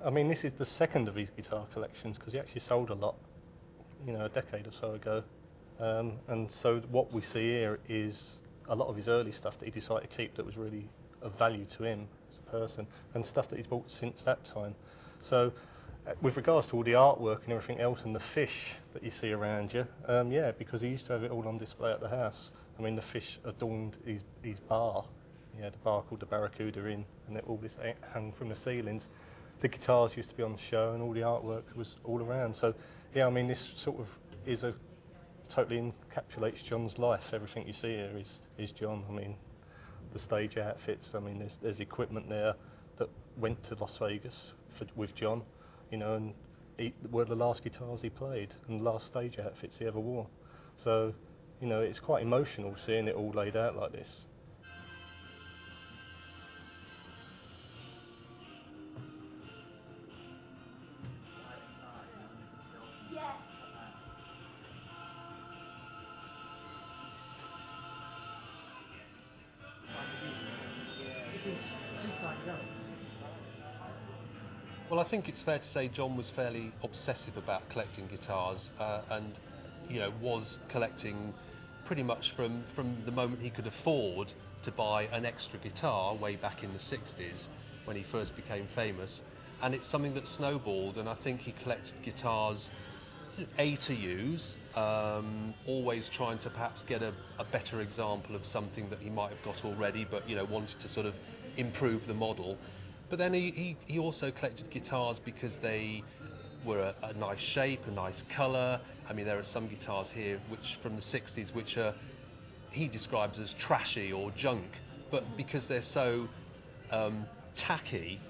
I mean, this is the second of his guitar collections because he actually sold a lot, a decade or so ago. And so what we see here is a lot of his early stuff that he decided to keep that was really of value to him as a person, and stuff that he's bought since that time. So with regards to all the artwork and everything else and the fish that you see around you, yeah, because he used to have it all on display at the house. I mean, the fish adorned his bar. Yeah, the bar called the Barracuda Inn, and all this hung from the ceilings. The guitars used to be on show, and all the artwork was all around. So, yeah, I mean, this sort of is a totally encapsulates John's life. Everything you see here is John. I mean, the stage outfits. I mean, there's equipment there that went to Las Vegas with John, and were the last guitars he played and the last stage outfits he ever wore. So, it's quite emotional seeing it all laid out like this. Well, I think it's fair to say John was fairly obsessive about collecting guitars, and was collecting pretty much from the moment he could afford to buy an extra guitar way back in the 60s when he first became famous. And it's something that snowballed, and I think he collected guitars A to use, always trying to perhaps get a better example of something that he might have got already, but wanted to sort of improve the model. But then he also collected guitars because they were a nice shape, a nice colour. I mean, there are some guitars here which from the 60s which are he describes as trashy or junk, but because they're so tacky,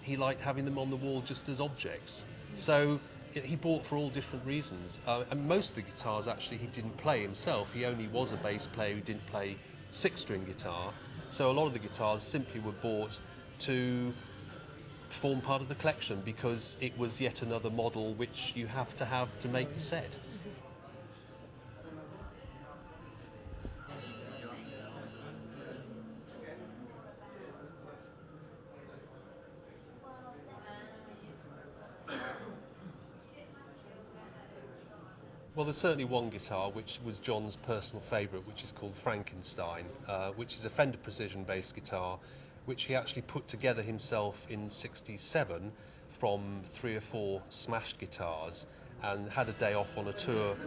he liked having them on the wall just as objects. So he bought for all different reasons. And most of the guitars actually he didn't play himself. He only was a bass player who didn't play six-string guitar. So a lot of the guitars simply were bought to form part of the collection because it was yet another model which you have to make the set. Well, there's certainly one guitar which was John's personal favourite, which is called Frankenstein, which is a Fender Precision-based guitar, which he actually put together himself in '67 from 3 or 4 smashed guitars, and had a day off on a tour,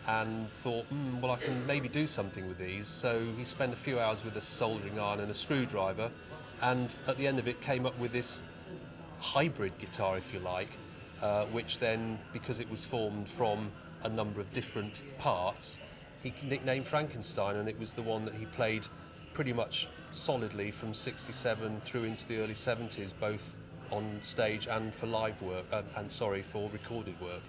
and thought, well, I can maybe do something with these. So he spent a few hours with a soldering iron and a screwdriver, and at the end of it came up with this hybrid guitar, if you like, which then, because it was formed from a number of different parts, he nicknamed Frankenstein, and it was the one that he played pretty much solidly from '67 through into the early '70s, both on stage and for live work, for recorded work.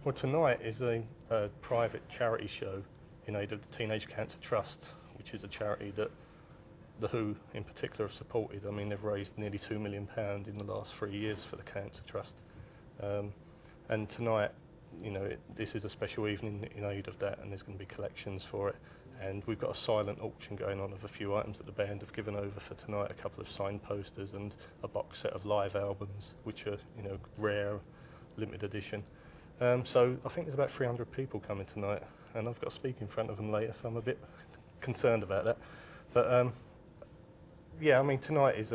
Well, tonight is a private charity show in aid of the Teenage Cancer Trust, which is a charity that The Who in particular have supported. I mean, they've raised nearly £2 million in the last 3 years for the Cancer Trust. And tonight, this is a special evening in aid of that, and there's going to be collections for it. And we've got a silent auction going on of a few items that the band have given over for tonight, a couple of signed posters and a box set of live albums, which are, rare, limited edition. So I think there's about 300 people coming tonight, and I've got to speak in front of them later, so I'm a bit concerned about that. But yeah, I mean, tonight is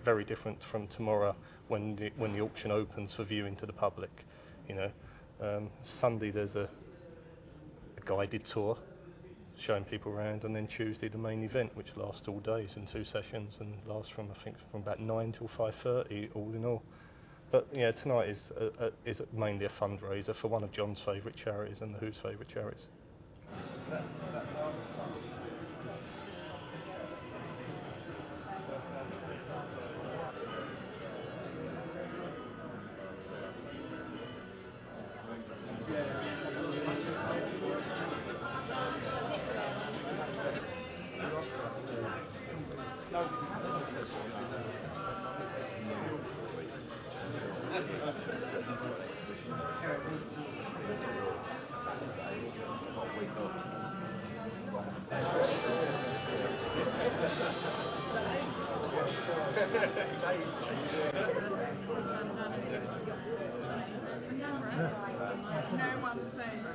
very different from tomorrow when the auction opens for viewing to the public. Sunday there's a guided tour showing people around, and then Tuesday the main event, which lasts all day. It's in 2 sessions and lasts from about 9 till 5:30, all in all. But yeah, tonight is mainly a fundraiser for one of John's favourite charities and the Who's favourite charities. No one says.